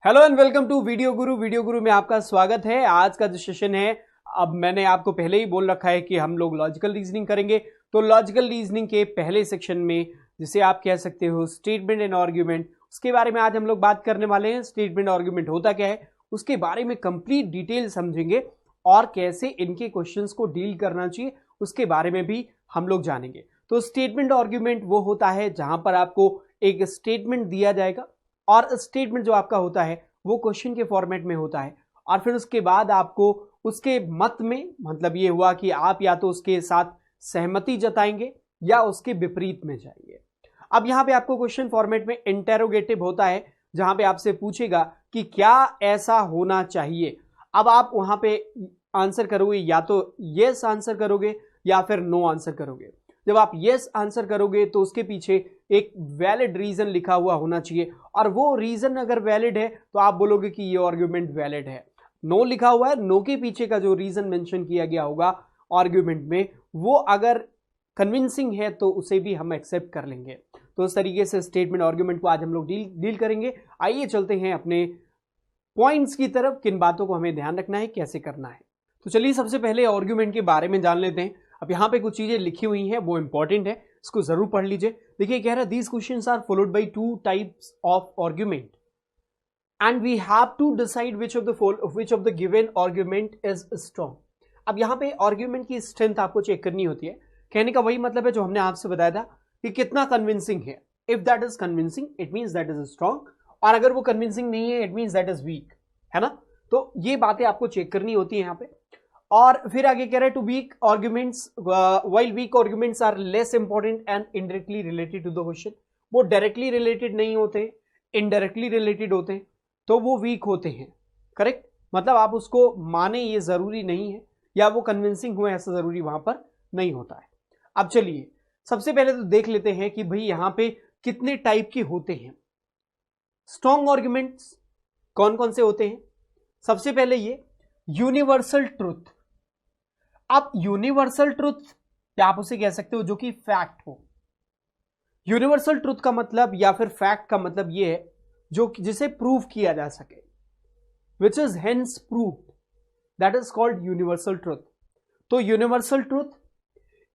Hello and welcome to video Guru में आपका स्वागत है। आज का जो सेशन है, अब मैंने आपको पहले ही बोल रखा है कि हम लोग लॉजिकल रीजनिंग करेंगे। तो लॉजिकल रीजनिंग के पहले सेक्शन में जिसे आप कह सकते हो स्टेटमेंट एंड आर्ग्यूमेंट, उसके बारे में आज हम लोग बात करने वाले हैं। स्टेटमेंट आर्ग्यूमेंट होता क्या है उसके बारे में कंप्लीट डिटेल समझेंगे और कैसे इनके क्वेश्चंस को डील करना चाहिए उसके बारे में भी हम लोग जानेंगे। तो स्टेटमेंट आर्ग्यूमेंट वो होता है जहां पर आपको एक स्टेटमेंट दिया जाएगा और स्टेटमेंट जो आपका होता है वो क्वेश्चन के फॉर्मेट में होता है और फिर उसके बाद आपको उसके मत में, मतलब ये हुआ कि आप या तो उसके साथ सहमति जताएंगे या उसके विपरीत में जाएंगे। अब यहां पे आपको क्वेश्चन फॉर्मेट में इंटेरोगेटिव होता है जहां पे आपसे पूछेगा कि क्या ऐसा होना चाहिए। अब आप वहां पे आंसर करोगे, या तो यस आंसर करोगे या फिर नो आंसर करोगे। जब आप यस आंसर करोगे तो उसके पीछे एक वैलिड रीजन लिखा हुआ होना चाहिए और वो रीजन अगर वैलिड है तो आप बोलोगे कि ये आर्ग्यूमेंट वैलिड है। नो लिखा हुआ है, नो के पीछे का जो रीजन मेंशन किया गया होगा आर्ग्यूमेंट में वो अगर कन्विंसिंग है तो उसे भी हम एक्सेप्ट कर लेंगे। तो इस तरीके से स्टेटमेंट आर्ग्यूमेंट को आज हम लोग डील करेंगे। आइए चलते हैं अपने पॉइंट्स की तरफ, किन बातों को हमें ध्यान रखना है, कैसे करना है। तो चलिए सबसे पहले आर्ग्यूमेंट के बारे में जान लेते हैं। अब यहाँ पे कुछ चीजें लिखी हुई हैं वो इंपॉर्टेंट है, इसको जरूर पढ़ लीजिए। देखिए कह रहा है these questions are followed by two types of argument and we have to decide which of the given argument is strong. अब यहाँ पे आर्ग्यूमेंट की स्ट्रेंथ आपको चेक करनी होती है। कहने का वही मतलब है जो हमने आपसे बताया था कि कितना कन्विंसिंग है। If that is convincing it means that is strong, और अगर वो कन्विंसिंग नहीं है it means that is weak, है ना। तो ये बातें आपको चेक करनी होती है यहाँ पे। और फिर आगे कह रहा है two weak arguments while weak arguments are less important and indirectly related to the question. वो डायरेक्टली रिलेटेड नहीं होते, इनडायरेक्टली रिलेटेड होते हैं तो वो वीक होते हैं। करेक्ट, मतलब आप उसको माने ये जरूरी नहीं है या वो कन्विंसिंग हुए ऐसा जरूरी वहां पर नहीं होता है। अब चलिए सबसे पहले तो देख लेते हैं कि भाई यहां पे कितने टाइप के होते हैं स्ट्रॉन्ग आर्ग्यूमेंट्स, कौन कौन से होते हैं। सबसे पहले ये यूनिवर्सल ट्रुथ। अब यूनिवर्सल ट्रुथ या आप उसे कह सकते हो जो कि फैक्ट हो। यूनिवर्सल ट्रुथ का मतलब या फिर फैक्ट का मतलब ये है जो जिसे प्रूव किया जा सके, which is hence proved, that is called universal truth. तो यूनिवर्सल ट्रुथ।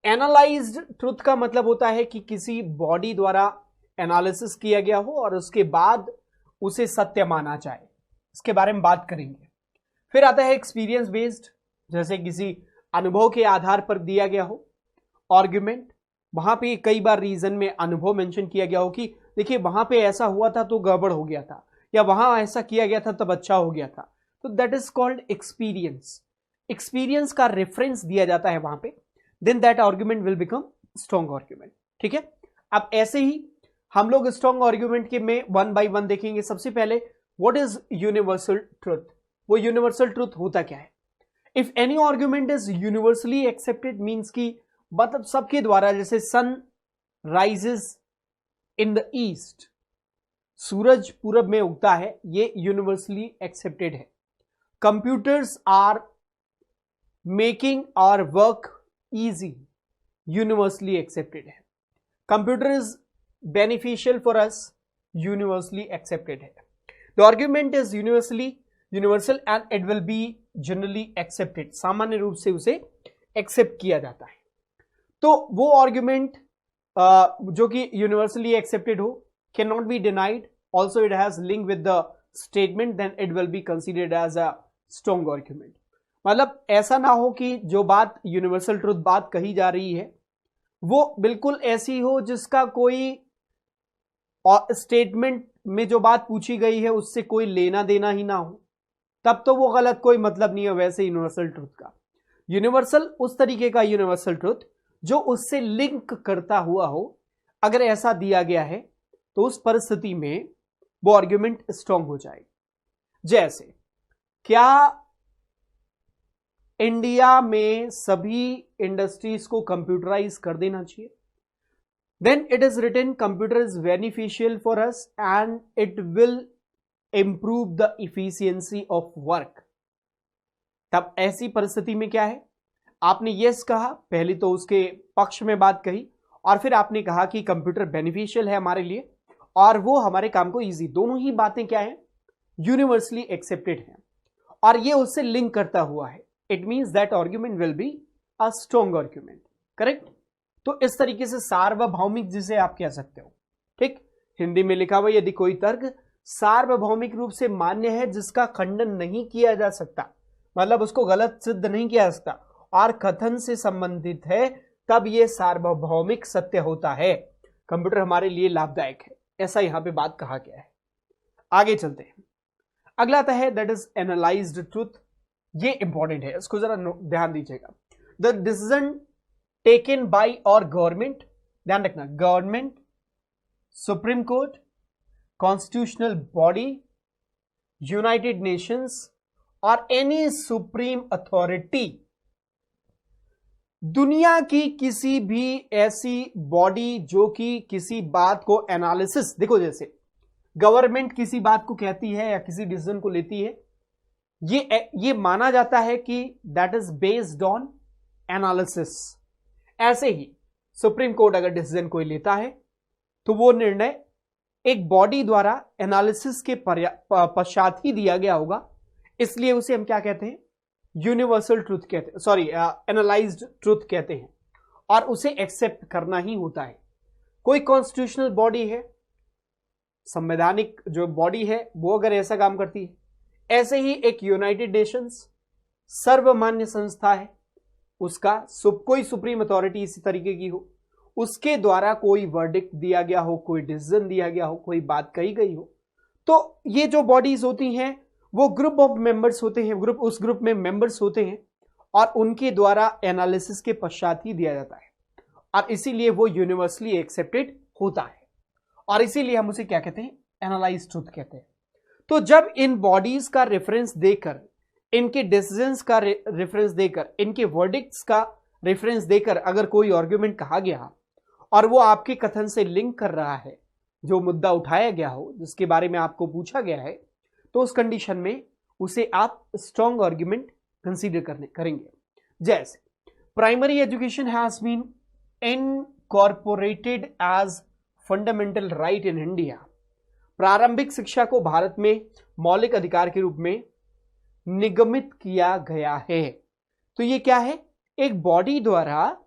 एनालाइज्ड ट्रुथ का मतलब होता है कि किसी बॉडी द्वारा एनालिसिस किया गया हो और उसके बाद उसे सत्य माना जाए, इसके बारे में बात करेंगे। फिर आता है एक्सपीरियंस बेस्ड, जैसे किसी अनुभव के आधार पर दिया गया हो आर्ग्यूमेंट। वहां पे कई बार रीजन में अनुभव मेंशन किया गया हो कि देखिए वहां पे ऐसा हुआ था तो गड़बड़ हो गया था, या वहां ऐसा किया गया था तब अच्छा हो गया था, तो that is called experience. Experience का रेफरेंस दिया जाता है वहां पे, then that argument will become strong argument. ठीक है, अब ऐसे ही हम लोग स्ट्रॉन्ग आर्ग्यूमेंट के में वन बाय वन देखेंगे। सबसे पहले व्हाट इज यूनिवर्सल ट्रुथ। वो यूनिवर्सल ट्रुथ होता क्या है। If any argument is universally accepted means की मतलब सबके द्वारा, जैसे sun rises in the east, सूरज पूरब में उगता है, ये यूनिवर्सली एक्सेप्टेड है। Computers are making our work easy, universally accepted है। Computer is beneficial for us, universally accepted है। The argument is universal and it will be generally accepted, सामान्य रूप से उसे एक्सेप्ट किया जाता है। तो वो आर्ग्यूमेंट जो कि यूनिवर्सली एक्सेप्टेड हो, can not be denied, also it has link with the statement, then it will be considered as a strong argument. मतलब ऐसा ना हो कि जो बात यूनिवर्सल ट्रुथ बात कही जा रही है वो बिल्कुल ऐसी हो जिसका कोई स्टेटमेंट में जो बात पूछी गई है उससे कोई लेना देना ही ना हो, तब तो वो गलत, कोई मतलब नहीं है वैसे यूनिवर्सल ट्रुथ का। यूनिवर्सल उस तरीके का यूनिवर्सल ट्रुथ जो उससे लिंक करता हुआ हो, अगर ऐसा दिया गया है तो उस परिस्थिति में वो आर्ग्यूमेंट स्ट्रॉन्ग हो जाएगी। जैसे क्या इंडिया में सभी इंडस्ट्रीज को कंप्यूटराइज कर देना चाहिए। Then it is written computer is beneficial for us and it will improve the efficiency of work. तब ऐसी परिस्थिति में क्या है, आपने यस कहा, पहले तो उसके पक्ष में बात कही और फिर आपने कहा कि कंप्यूटर बेनिफिशियल है हमारे लिए और वो हमारे काम को इजी, दोनों ही बातें क्या है, यूनिवर्सली एक्सेप्टेड है और ये उससे लिंक करता हुआ है, it means that argument will be a strong argument. Correct. तो इस तरीके से सार्वभौमिक जिसे आप कह सकते हो, ठीक। हिंदी में लिखा हुआ यदि कोई तर्क सार्वभौमिक रूप से मान्य है जिसका खंडन नहीं किया जा सकता, मतलब उसको गलत सिद्ध नहीं किया जा सकता और कथन से संबंधित है, तब यह सार्वभौमिक सत्य होता है। कंप्यूटर हमारे लिए लाभदायक है, ऐसा यहां पे बात कहा गया है। आगे चलते हैं, अगला आता है दैट इज एनालाइज्ड ट्रूथ। ये इंपॉर्टेंट है, इसको जरा ध्यान दीजिएगा। द डिसीजन टेकन बाय और गवर्नमेंट, ध्यान रखना, government, supreme court, constitutional body, United Nations और एनी सुप्रीम अथॉरिटी, दुनिया की किसी भी ऐसी बॉडी जो कि किसी बात को एनालिसिस, देखो जैसे गवर्नमेंट किसी बात को कहती है या किसी डिसीजन को लेती है, ये माना जाता है कि that is based on analysis. ऐसे ही सुप्रीम कोर्ट अगर डिसीजन कोई लेता है तो वो निर्णय एक बॉडी द्वारा एनालिसिस के पश्चात ही दिया गया होगा, इसलिए उसे हम क्या कहते हैं, यूनिवर्सल ट्रूथ कहते हैं, सॉरी एनालाइज्ड ट्रूथ कहते हैं, और उसे एक्सेप्ट करना ही होता है। कोई कॉन्स्टिट्यूशनल बॉडी है, संवैधानिक जो बॉडी है, वो अगर ऐसा काम करती है, ऐसे ही एक यूनाइटेड नेशंस सर्वमान्य संस्था है, उसका कोई सुप्रीम अथॉरिटी इसी तरीके की हो, उसके द्वारा कोई वर्डिक्ट दिया गया हो, कोई डिसीजन दिया गया हो, कोई बात कही गई हो, तो ये जो बॉडीज होती हैं वो ग्रुप ऑफ मेंबर्स होते हैं, उस ग्रुप में मेंबर्स होते हैं और उनके द्वारा एनालिसिस के पश्चात ही दिया जाता है और इसीलिए वो यूनिवर्सली एक्सेप्टेड होता है और इसीलिए हम उसे क्या कहते हैं, एनालाइज्ड ट्रूथ कहते हैं। तो जब इन बॉडीज का रेफरेंस देकर, इनके डिसीजंस का रेफरेंस देकर, इनके वर्डिक्ट्स का रेफरेंस देकर अगर कोई आर्ग्यूमेंट कहा गया और वो आपके कथन से लिंक कर रहा है, जो मुद्दा उठाया गया हो, जिसके बारे में आपको पूछा गया है, तो उस कंडीशन में उसे आप स्ट्रॉन्ग आर्ग्यूमेंट कंसीडर करेंगे। जैसे primary education has been incorporated as fundamental right in India. प्रारंभिक शिक्षा को भारत में मौलिक अधिकार के रूप में निगमित किया गया है। तो ये क्या है, एक बॉडी द्वारा,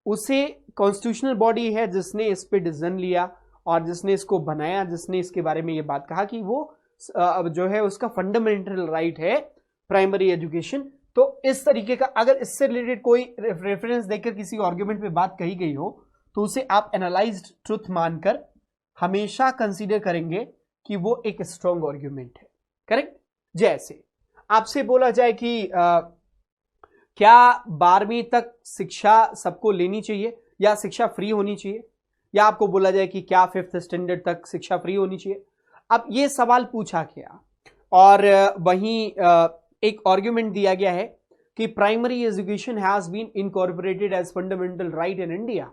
उसे कॉन्स्टिट्यूशनल बॉडी है जिसने इस पे डिसीजन लिया और जिसने इसको बनाया, जिसने इसके बारे में ये बात कहा कि वो जो है उसका फंडामेंटल राइट है प्राइमरी एजुकेशन। तो इस तरीके का अगर इससे रिलेटेड कोई रेफरेंस देकर किसी आर्ग्यूमेंट पे बात कही गई हो तो उसे आप एनालाइज्ड ट्रुथ मानकर हमेशा कंसीडर करेंगे कि वो एक स्ट्रॉन्ग आर्ग्यूमेंट है। करेक्ट। जैसे आपसे बोला जाए कि क्या 12वीं तक शिक्षा सबको लेनी चाहिए या शिक्षा फ्री होनी चाहिए, या आपको बोला जाए कि क्या 5th स्टैंडर्ड तक शिक्षा फ्री होनी चाहिए। अब ये सवाल पूछा गया और वहीं एक आर्ग्यूमेंट दिया गया है कि primary education has been incorporated as fundamental right in India.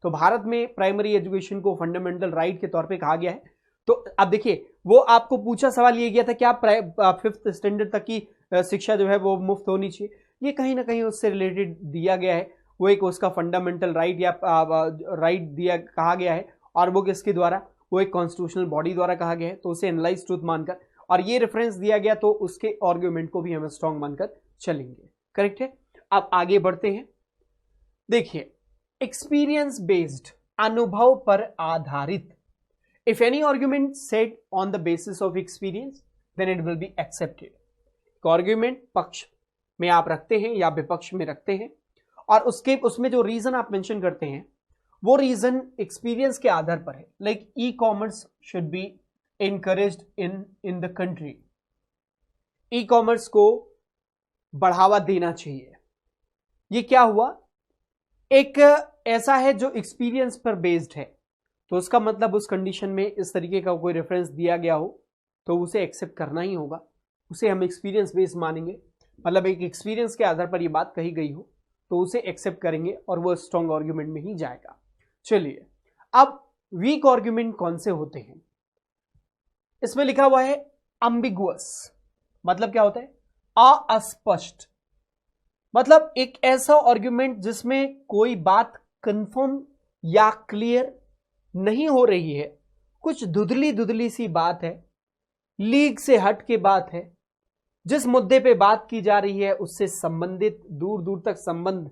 तो भारत में प्राइमरी एजुकेशन को फंडामेंटल राइट के तौर पे कहा गया है। तो अब देखिए, वो आपको पूछा सवाल ये गया था कि आप 5th स्टैंडर्ड तक की शिक्षा जो है वो मुफ्त होनी चाहिए। ये कहीं ना कहीं उससे रिलेटेड दिया गया है, वो एक उसका फंडामेंटल राइट या राइट दिया कहा गया है और वो किसके द्वारा, वो एक कॉन्स्टिट्यूशनल बॉडी द्वारा कहा गया है। तो उसे एनालाइज्ड ट्रूथ मानकर और ये रेफरेंस दिया गया तो उसके आर्ग्यूमेंट को भी हम स्ट्रॉन्ग मानकर चलेंगे। करेक्ट है। अब आगे बढ़ते हैं। देखिए, एक्सपीरियंस बेस्ड, अनुभव पर आधारित, if any argument said on the basis of experience then it will be accepted. Argument पक्ष में आप रखते हैं या विपक्ष में रखते हैं और उसमें जो रीजन आप मेंशन करते हैं वो रीजन एक्सपीरियंस के आधार पर है। Like e commerce should be encouraged in the country, e commerce को बढ़ावा देना चाहिए। ये क्या हुआ, एक ऐसा है जो एक्सपीरियंस पर बेस्ड है, तो उसका मतलब उस कंडीशन में इस तरीके का कोई रेफरेंस दिया गया हो तो उसे एक्सेप्ट करना ही होगा, उसे हम एक्सपीरियंस बेस्ड मानेंगे। मतलब एक एक्सपीरियंस के आधार पर ये बात कही गई हो तो उसे एक्सेप्ट करेंगे और वो स्ट्रॉन्ग आर्ग्यूमेंट में ही जाएगा। चलिए, अब वीक आर्ग्यूमेंट कौन से होते हैं, इसमें लिखा हुआ है अम्बिगुअस। मतलब क्या होता है, अस्पष्ट। मतलब एक ऐसा आर्ग्यूमेंट जिसमें कोई बात कंफर्म या क्लियर नहीं हो रही है, कुछ धुंधली धुंधली सी बात है लीग से हट के बात है, जिस मुद्दे पे बात की जा रही है उससे संबंधित दूर दूर तक संबंध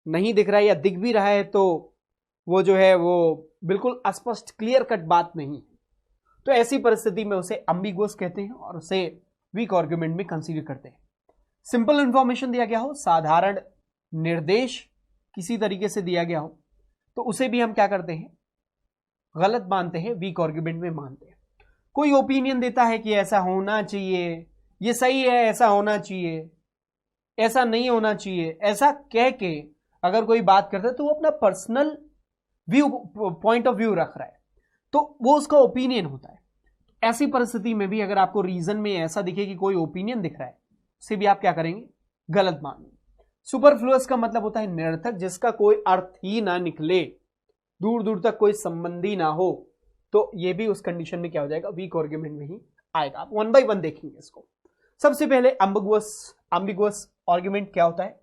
नहीं दिख रहा है, या दिख भी रहा है तो वो जो है वो बिल्कुल अस्पष्ट क्लियर कट बात नहीं है, तो ऐसी परिस्थिति में उसे अम्बिगुअस कहते हैं और उसे वीक आर्गुमेंट में कंसीडर करते हैं। सिंपल इंफॉर्मेशन दिया गया हो, साधारण निर्देश किसी तरीके से दिया गया हो, तो उसे भी हम क्या करते हैं, गलत मानते हैं, वीक आर्गुमेंट में मानते हैं। कोई ओपिनियन देता है कि ऐसा होना चाहिए, ये सही है, ऐसा होना चाहिए, ऐसा नहीं होना चाहिए, ऐसा कह के अगर कोई बात करता है तो वो अपना personal view, point of view रख रहा है, तो वो उसका ओपिनियन होता है। ऐसी परिस्थिति में भी अगर आपको रीजन में ऐसा दिखे कि कोई ओपिनियन दिख रहा है, उसे भी आप क्या करेंगे, गलत मानेंगे। सुपरफ्लुअस का मतलब होता है निरर्थक, जिसका कोई अर्थ ही ना निकले, दूर दूर तक कोई संबंधी ना हो, तो ये भी उस कंडीशन में क्या हो जाएगा, वीक आर्गुमेंट में ही आएगा। आप वन बाय वन देखेंगे इसको। सबसे पहले एम्बिगुअस आर्गुमेंट क्या होता है,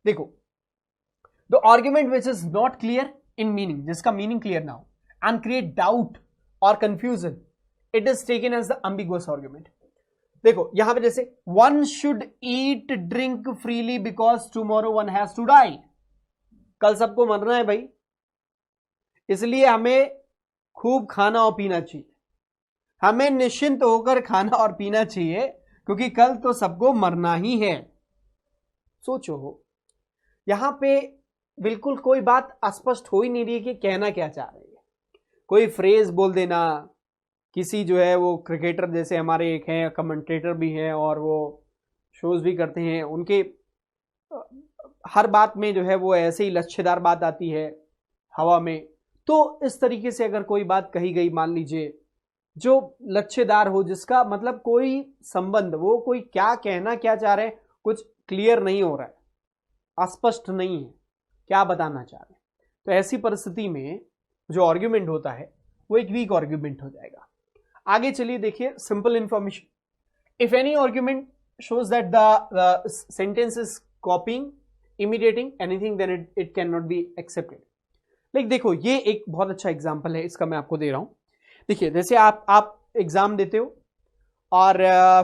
देखो, the argument which is not clear in meaning, जिसका मीनिंग क्लियर ना हो एंड क्रिएट डाउट और confusion, it is taken as the ambiguous argument. देखो यहां पे जैसे one should eat drink freely because tomorrow one has to die, कल सबको मरना है भाई, इसलिए हमें खूब खाना और पीना चाहिए, हमें निश्चिंत होकर खाना और पीना चाहिए क्योंकि कल तो सबको मरना ही है। सोचो यहां पे बिल्कुल कोई बात स्पष्ट हो ही नहीं रही है कि कहना क्या चाह रही है, कोई फ्रेज बोल देना, किसी जो है वो क्रिकेटर जैसे हमारे एक हैं, कमेंटेटर भी हैं और वो शोज भी करते हैं, उनके हर बात में जो है वो ऐसे ही लच्छेदार बात आती है हवा में, तो इस तरीके से अगर कोई बात कही गई, मान लीजिए जो लच्छेदार हो, जिसका मतलब कोई संबंध, वो कोई क्या कहना क्या चाह रहे हैं कुछ क्लियर नहीं हो रहा है, अस्पष्ट नहीं है, क्या बताना चाह रहे हैं, तो ऐसी परिस्थिति में जो आर्ग्यूमेंट होता है वो एक वीक आर्ग्यूमेंट हो जाएगा। आगे चलिए देखिए, simple information, if any argument shows that the sentence is copying, imitating anything, then it cannot be accepted. Like देखो ये एक बहुत अच्छा एग्जांपल है, इसका मैं आपको दे रहा हूं। देखिए जैसे आप एग्जाम देते हो और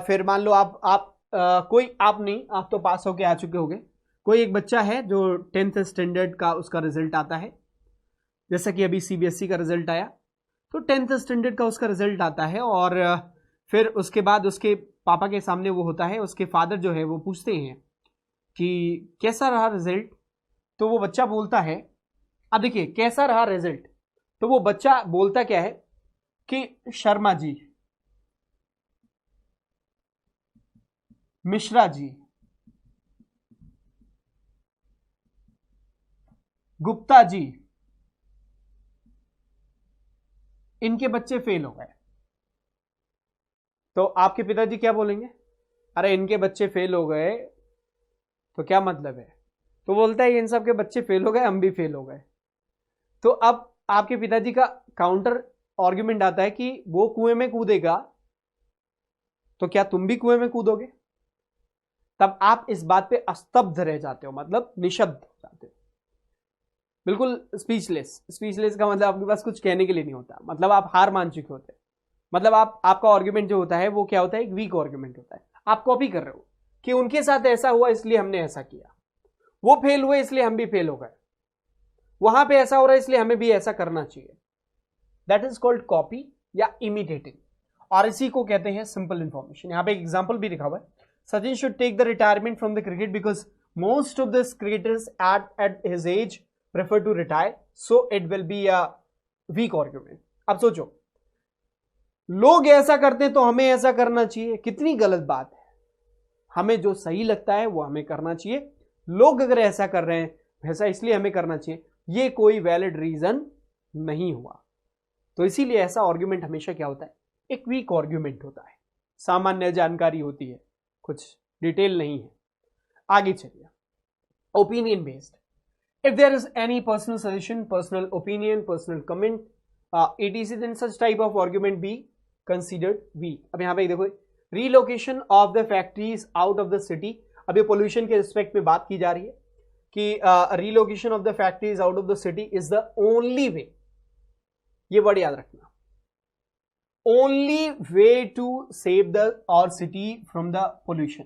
फिर मान लो आप नहीं, आप तो पास होके आ चुके होगे, कोई एक बच्चा है जो 10th स्टैंडर्ड का उसका रिजल्ट आता है, जैसा कि अभी सीबीएसई का रिजल्ट आया, तो 10th स्टैंडर्ड का उसका रिजल्ट आता है और फिर उसके बाद उसके पापा के सामने वो होता है, उसके फादर जो है वो पूछते हैं कि कैसा रहा रिजल्ट, तो वो बच्चा बोलता है, अब देखिए कैसा रहा रिजल्ट, तो वो बच्चा बोलता क्या है कि शर्मा जी, मिश्रा जी, गुप्ता जी, इनके बच्चे फेल हो गए। तो आपके पिताजी क्या बोलेंगे, अरे इनके बच्चे फेल हो गए तो क्या मतलब है, तो बोलता है इन सब के बच्चे फेल हो गए, हम भी फेल हो गए। तो अब आपके पिताजी का काउंटर आर्गुमेंट आता है कि वो कुएं में कूदेगा तो क्या तुम भी कुएं में कूदोगे, तब आप इस बात पे स्तब्ध रह जाते हो, मतलब निशब्द हो जाते हो, बिल्कुल स्पीचलेस का मतलब आपके पास कुछ कहने के लिए नहीं होता, मतलब आप हार मान चुके होते हैं, मतलब आपका आर्गुमेंट जो होता है वो क्या होता है, एक वीक आर्गुमेंट होता है। आप कॉपी कर रहे हो कि उनके साथ ऐसा हुआ इसलिए हमने ऐसा किया, वो फेल हुए इसलिए हम भी फेल हो गए, वहां पे ऐसा हो रहा है इसलिए हमें भी ऐसा करना चाहिए, दैट इज कॉल्ड कॉपी या इमिटेटिंग, और इसी को कहते हैं सिंपल इंफॉर्मेशन। यहां पे एक एग्जांपल भी लिखा हुआ है, Sachin should take the retirement from the cricket because most of the cricketers at his age prefer to retire, so it will be a weak argument. अब सोचो, लोग ऐसा करते हैं तो हमें ऐसा करना चाहिए, कितनी गलत बात है, हमें जो सही लगता है वो हमें करना चाहिए, लोग अगर ऐसा कर रहे हैं वैसा इसलिए हमें करना चाहिए, ये कोई वैलिड रीजन नहीं हुआ। तो इसीलिए ऐसा आर्गुमेंट हमेशा क्या होता है, एक वीक आर्गुमेंट होता है, सामान्य जानकारी होती है, कुछ डिटेल नहीं है। आगे चलिए, opinion based, if there is any personal suggestion, personal opinion, personal comment, etc, then such type of argument be considered weak। अब यहां पे देखो, relocation of the factories out of the city, अब ये पोल्यूशन के रिस्पेक्ट में बात की जा रही है कि relocation of the factories out of the city is the only way, ये वर्ड याद रखना, only way to save the और सिटी फ्रॉम द पोल्यूशन,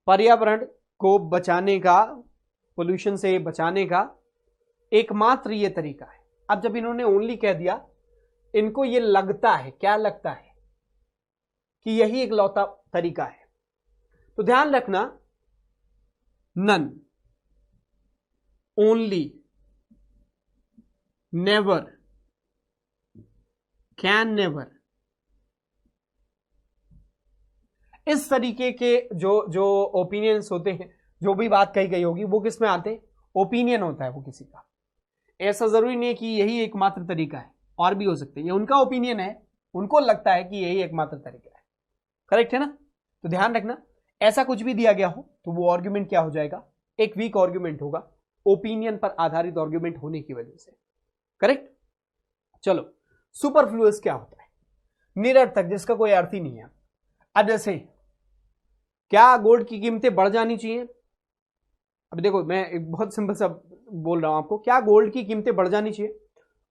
पर्यावरण को बचाने का, पोल्यूशन से बचाने का एकमात्र ये तरीका है। अब जब इन्होंने ओनली कह दिया, इनको ये लगता है, क्या लगता है कि यही एक लौता तरीका है। तो ध्यान रखना, none, only, never, can never, इस तरीके के जो ओपिनियंस होते हैं, जो भी बात कही गई होगी वो किस में आते हैं, ओपिनियन होता है वो किसी का। ऐसा जरूरी नहीं है कि यही एकमात्र तरीका है, और भी हो सकते हैं। ये उनका ओपिनियन है, उनको लगता है कि यही एकमात्र तरीका है। करेक्ट है ना? तो ध्यान रखना, ऐसा कुछ भी दिया गया हो तो वो आर्ग्यूमेंट क्या हो जाएगा, एक वीक आर्ग्यूमेंट होगा, ओपिनियन पर आधारित आर्ग्यूमेंट होने की वजह से। करेक्ट? चलो, सुपरफ्लुअस क्या होता है? निरर्थक, जिसका कोई अर्थ ही नहीं है। अब जैसे, क्या गोल्ड की कीमतें बढ़ जानी चाहिए? अब देखो, मैं एक बहुत सिंपल सा बोल रहा हूं आपको, क्या गोल्ड की कीमतें बढ़ जानी चाहिए?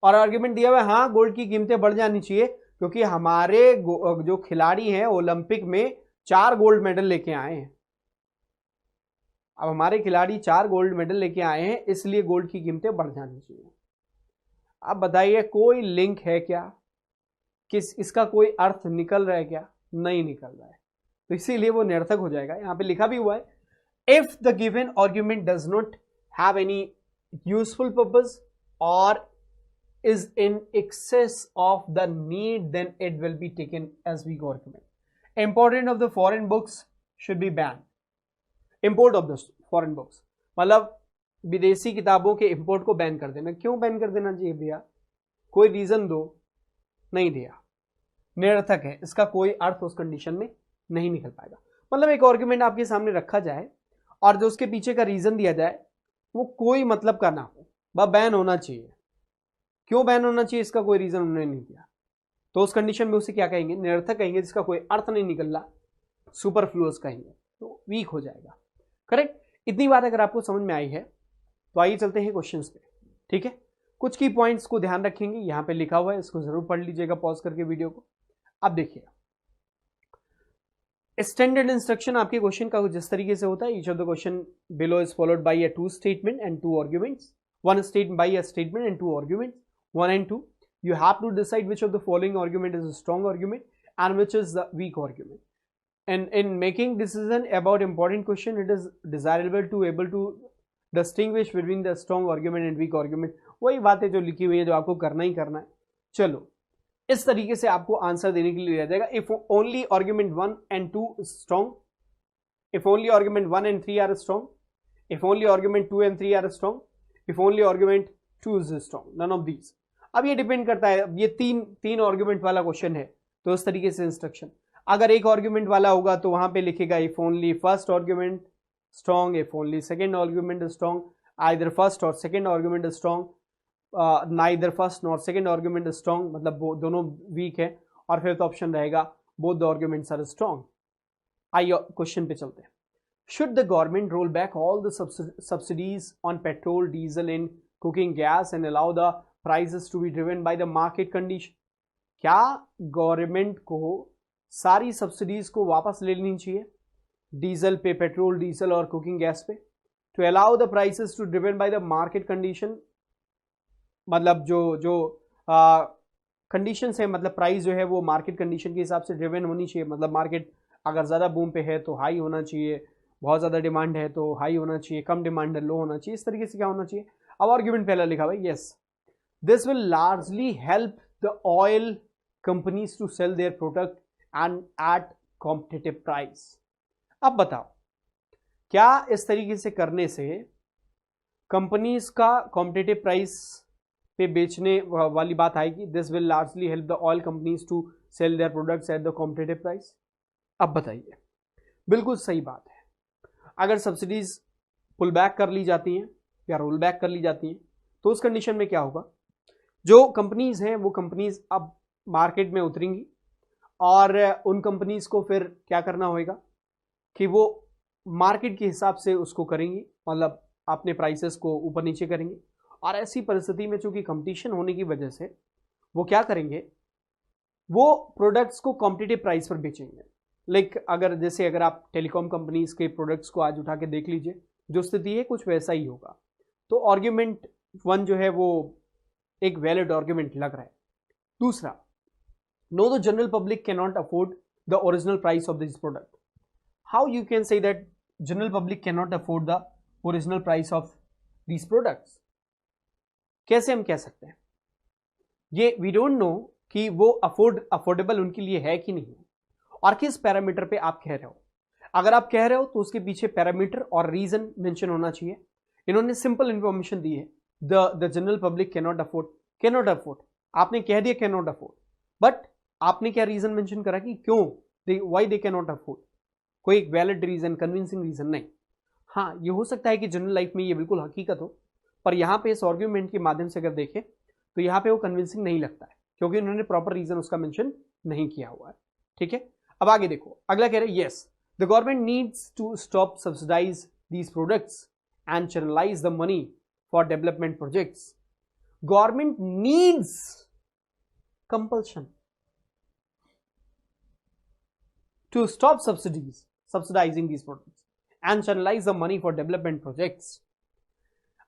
और आर्ग्यूमेंट दिया हुआ है, हाँ गोल्ड की कीमतें बढ़ जानी चाहिए, क्योंकि हमारे जो खिलाड़ी हैं ओलंपिक में 4 गोल्ड मेडल लेके आए हैं। अब हमारे खिलाड़ी 4 गोल्ड मेडल लेके आए हैं, इसलिए गोल्ड की कीमतें बढ़ जानी चाहिए। अब बताइए, कोई लिंक है क्या? किस इसका कोई अर्थ निकल रहा है क्या? नहीं निकल रहा है, तो इसीलिए वो निरर्थक हो जाएगा। यहां पे लिखा भी हुआ है, if the given argument does not have any useful purpose और is in excess of the need, then it will be taken as weak argument. Import of the foreign books should be banned. Import of the foreign books मतलब विदेशी किताबों के import को ban कर देना। क्यों ban कर देना चाहिए भैया? कोई रीजन दो, नहीं दिया, निरर्थक है, इसका कोई अर्थ उस कंडीशन में नहीं निकल पाएगा। मतलब एक आर्ग्यूमेंट आपके सामने रखा जाए और जो उसके पीछे का रीजन दिया जाए वो कोई मतलब का ना हो, वह बैन होना चाहिए। क्यों बैन होना चाहिए, इसका कोई रीजन उन्होंने नहीं दिया, तो उस कंडीशन में उसे क्या कहेंगे, निरर्थक कहेंगे, जिसका कोई अर्थ नहीं निकल रहा, सुपरफ्लुअस कहेंगे, तो वीक हो जाएगा। करेक्ट? इतनी बात अगर आपको समझ में आई है तो आइए चलते हैं क्वेश्चंस पे। ठीक है, कुछ की पॉइंट्स को ध्यान रखेंगे, यहां पे लिखा हुआ है, इसको जरूर पढ़ लीजिएगा पॉज करके वीडियो को। अब देखिए, स्टैंडर्ड इंस्ट्रक्शन आपके क्वेश्चन का जिस तरीके से होता है, each of the question below is followed by a 2 statement and 2 arguments, 1 statement by a statement and 2 arguments, 1 and 2. You have to decide which of the following argument is a strong argument and which is the weak argument. And in making decision about important question, it is desirable to able to distinguish between the strong argument and weak argument. वही बातें जो लिखी हुई है, जो आपको करना ही करना है। चलो, इस तरीके से आपको आंसर देने के लिए रह जाएगा। If only argument 1 and 2 is strong, if only argument 1 and 3 are strong, if only argument 2 and 3 are strong, if only argument 2 is strong, none of these. अब ये डिपेंड करता है, ये तीन आर्ग्यूमेंट वाला क्वेश्चन है, तो उस तरीके से इंस्ट्रक्शन। अगर एक आर्ग्यूमेंट वाला होगा तो वहां पे लिखेगा if only first argument strong, if only second argument is strong, either first और second argument is strong, neither first nor second argument is strong, मतलब वो दोनों वीक है। और फिफ्थ ऑप्शन रहेगा both the arguments are strong. आइए question पे चलते हैं। Should the government roll back all the subsidies on petrol, diesel in cooking gas and allow the prices to be driven by the market condition? क्या government को सारी subsidies को वापस ले लेनी चाहिए डीजल पे, पेट्रोल, डीजल और कुकिंग गैस पे, to allow the prices to driven by the market condition? मतलब जो कंडीशंस है, मतलब प्राइस जो है वो मार्केट कंडीशन के हिसाब से ड्रिवन होनी चाहिए। मतलब मार्केट अगर ज़्यादा बूम पे है तो हाई होना चाहिए, बहुत ज़्यादा डिमांड है तो हाई होना चाहिए, कम डिमांड है लो होना चाहिए, इस तरीके से क्या होना चाहिए। अब आर्ग्यूमेंट पहला लिखा हुआ है, yes this will largely help the oil companies to sell their product and at competitive price. अब बताओ, क्या इस तरीके से करने से कंपनीज का कॉम्पिटिटिव प्राइस पे बेचने वाली बात आएगी? This will largely help the oil companies to sell their products at the competitive price. अब बताइए, बिल्कुल सही बात है। अगर सब्सिडीज पुल बैक कर ली जाती हैं या रोल बैक कर ली जाती हैं तो उस कंडीशन में क्या होगा, जो कंपनीज हैं वो कंपनीज अब मार्केट में उतरेंगी और उन कंपनीज को फिर क्या करना होगा कि वो मार्केट के हिसाब से उसको करेंगी, मतलब अपने प्राइसेस को ऊपर नीचे करेंगे। और ऐसी परिस्थिति में चूंकि कंपटीशन होने की वजह से वो क्या करेंगे, वो प्रोडक्ट्स को कॉम्पिटिटिव प्राइस पर बेचेंगे। लाइक अगर आप टेलीकॉम कंपनीज के प्रोडक्ट्स को आज उठा के देख लीजिए, जो स्थिति है कुछ वैसा ही होगा। तो आर्ग्यूमेंट 1 जो है वो एक वैलिड आर्ग्यूमेंट लग रहा है। दूसरा, know the general public can not afford the original price of this product. How you can say that general public can not afford the original price of these products? कैसे हम कह सकते हैं? ये वी डोंट नो कि वो affordable उनके लिए है कि नहीं, और किस पैरामीटर पे आप कह रहे हो। अगर आप कह रहे हो तो उसके पीछे पैरामीटर और रीजन मेंशन होना चाहिए। इन्होंने सिंपल इंफॉर्मेशन दी है, the general public can not afford. आपने कह दिया कैन नॉट अफोर्ड, बट आपने क्या रीजन मेंशन करा कि क्यों, why they can not afford? कोई एक वैलिड रीजन, कन्विंसिंग रीजन नहीं। हाँ, ये हो सकता है कि जनरल लाइफ में ये बिल्कुल हकीकत हो, पर यहां पे इस आर्ग्यूमेंट के माध्यम से अगर देखें तो यहां पे वो कन्विंसिंग नहीं लगता है, क्योंकि उन्होंने प्रॉपर रीजन उसका मेंशन नहीं किया हुआ है। ठीक है, अब आगे देखो, अगला कह रहे हैं yes the government needs to stop subsidize these products and channelize the money for development projects. Government needs, compulsion to stop subsidizing these products and channelize the money for development projects।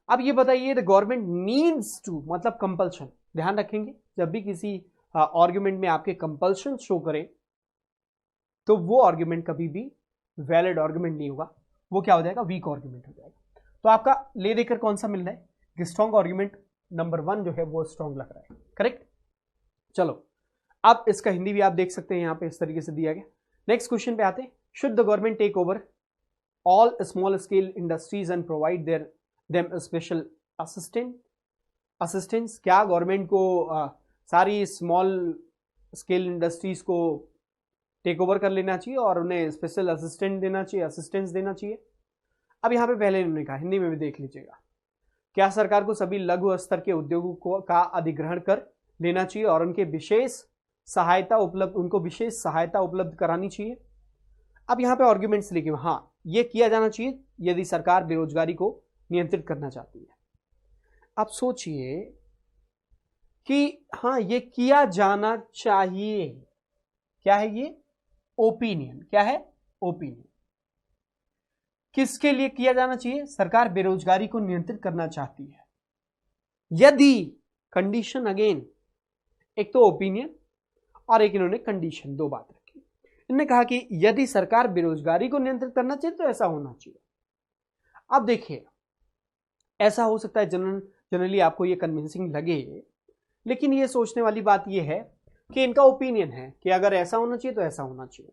अब ये बताइए, the government needs to मतलब compulsion. ध्यान रखेंगे, जब भी किसी argument में आपके कंपल्शन शो करे तो वो आर्ग्यूमेंट कभी भी वैलिड आर्ग्यूमेंट नहीं होगा, वो क्या हो जाएगा, वीक आर्ग्यूमेंट हो जाएगा। तो आपका ले देकर कौन सा मिल रहा है कि स्ट्रॉन्ग आर्ग्यूमेंट नंबर 1 जो है वो स्ट्रॉन्ग लग रहा है। करेक्ट। चलो, अब इसका हिंदी भी आप देख सकते हैं, यहां पे इस तरीके से दिया गया। नेक्स्ट क्वेश्चन पे आते हैं, should the government take over all small scale industries and provide them special assistance? क्या गवर्नमेंट को सारी स्मॉल स्केल इंडस्ट्रीज को टेक ओवर कर लेना चाहिए और उन्हें स्पेशल असिस्टेंस देना चाहिए? अब यहाँ पे पहले इन्होंने कहा, हिंदी में भी देख लीजिएगा, क्या सरकार को सभी लघु स्तर के उद्योगों का अधिग्रहण कर लेना चाहिए और उनको विशेष सहायता उपलब्ध करानी चाहिए? अब यहाँ पे आर्ग्यूमेंट्स लिखे, हाँ ये किया जाना चाहिए यदि सरकार बेरोजगारी को नियंत्रित करना चाहती है। अब सोचिए कि हाँ ये किया जाना चाहिए, क्या है ये, ओपिनियन। क्या है, ओपिनियन। किसके लिए किया जाना चाहिए? सरकार बेरोजगारी को नियंत्रित करना चाहती है यदि, कंडीशन अगेन, एक तो ओपिनियन और एक इन्होंने कंडीशन, दो बात रखी। इन्होंने कहा कि यदि सरकार बेरोजगारी को नियंत्रित करना चाहिए तो ऐसा होना चाहिए। अब देखिए, ऐसा हो सकता है जनरली आपको ये कन्विंसिंग लगे, लेकिन ये सोचने वाली बात ये है कि इनका ओपिनियन है कि अगर ऐसा होना चाहिए तो ऐसा होना चाहिए,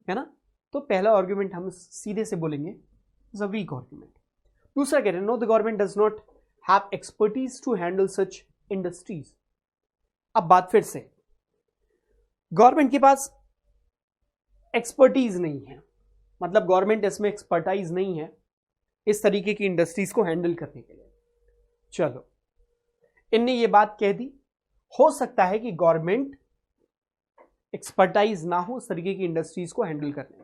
है ना। तो पहला आर्ग्यूमेंट हम सीधे से बोलेंगे इज अ वीक आर्ग्यूमेंट। दूसरा कह रहे हैं, no the government does not have expertise to handle such industries. अब बात फिर से, गवर्नमेंट के पास एक्सपर्टीज नहीं है, मतलब गवर्नमेंट इसमें एक्सपर्टाइज नहीं है इस तरीके की इंडस्ट्रीज को हैंडल करने के लिए। चलो, इनने ये बात कह दी, हो सकता है कि गवर्नमेंट एक्सपर्टाइज ना हो इस तरीके की इंडस्ट्रीज को हैंडल करने में,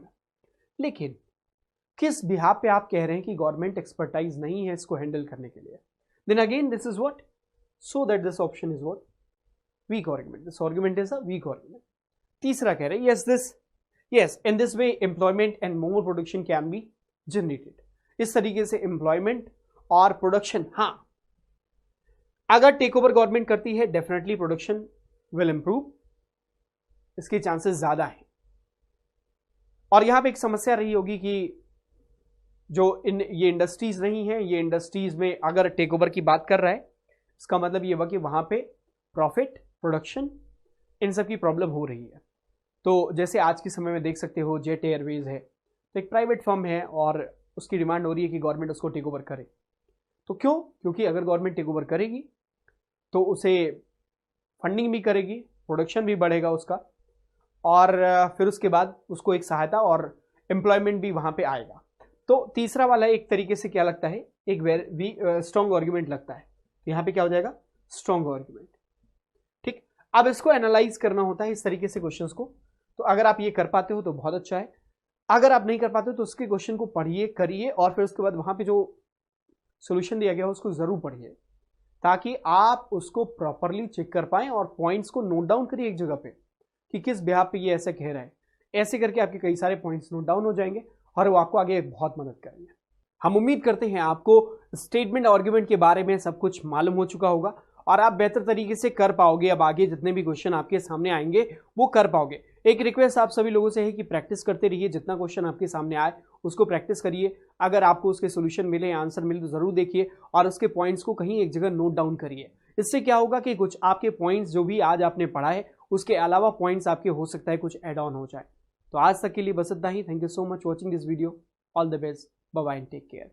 लेकिन किस बिहाफ पे आप कह रहे हैं कि गवर्नमेंट एक्सपर्टाइज नहीं है इसको हैंडल करने के लिए? Then again this is what, so that this option is what, weak argument. This argument is a weak argument. तीसरा कह रहे हैं, yes in this way employment and more production can be generated। इस तरीके से एम्प्लॉयमेंट और production, हाँ अगर टेक ओवर गवर्नमेंट करती है डेफिनेटली प्रोडक्शन विल इंप्रूव, इसके चांसेस ज्यादा हैं। और यहां पे एक समस्या रही होगी कि जो ये इंडस्ट्रीज नहीं है, ये इंडस्ट्रीज में अगर टेक ओवर की बात कर रहा है, इसका मतलब ये हुआ कि वहां पे प्रॉफिट, प्रोडक्शन, इन सब की प्रॉब्लम हो रही है। तो जैसे आज के समय में देख सकते हो, जेट एयरवेज है, तो एक प्राइवेट फर्म है और उसकी डिमांड हो रही है कि गवर्नमेंट उसको टेक ओवर करे। तो क्यों? क्योंकि अगर गवर्नमेंट टेक ओवर करेगी तो उसे फंडिंग भी करेगी, प्रोडक्शन भी बढ़ेगा उसका, और फिर उसके बाद उसको एक सहायता और एम्प्लॉयमेंट भी वहां पे आएगा। तो तीसरा वाला एक तरीके से क्या लगता है, एक स्ट्रॉन्ग आर्ग्यूमेंट लगता है। यहाँ पे क्या हो जाएगा, स्ट्रॉन्ग आर्ग्यूमेंट। ठीक, अब इसको एनालाइज करना होता है इस तरीके से क्वेश्चंस को। तो अगर आप ये कर पाते हो तो बहुत अच्छा है, अगर आप नहीं कर पाते हो तो उसके क्वेश्चन को पढ़िए, करिए, और फिर उसके बाद वहां पे जो सॉल्यूशन दिया गया है उसको जरूर पढ़िए, ताकि आप उसको प्रॉपरली चेक कर पाएं और पॉइंट्स को नोट डाउन करिए एक जगह पे। कि किस बिहाफ पे ये ऐसा कह रहा है। ऐसे करके आपके कई सारे पॉइंट्स नोट डाउन हो जाएंगे और वो आपको आगे बहुत मदद करेंगे। हम उम्मीद करते हैं आपको स्टेटमेंट आर्गुमेंट के बारे में सब कुछ मालूम हो चुका होगा और आप बेहतर तरीके से कर पाओगे। अब आगे जितने भी क्वेश्चन आपके सामने आएंगे वो कर पाओगे। एक रिक्वेस्ट आप सभी लोगों से है कि प्रैक्टिस करते रहिए, जितना क्वेश्चन आपके सामने आए उसको प्रैक्टिस करिए। अगर आपको उसके सोल्यूशन मिले, आंसर मिले तो जरूर देखिए और उसके पॉइंट्स को कहीं एक जगह नोट डाउन करिए। इससे क्या होगा कि कुछ आपके पॉइंट्स जो भी आज आपने पढ़ा है उसके अलावा पॉइंट्स आपके हो सकता है कुछ एड ऑन हो जाए। तो आज तक के लिए बस इतना ही। Thank you so much watching this video. All the best, bye bye, take care.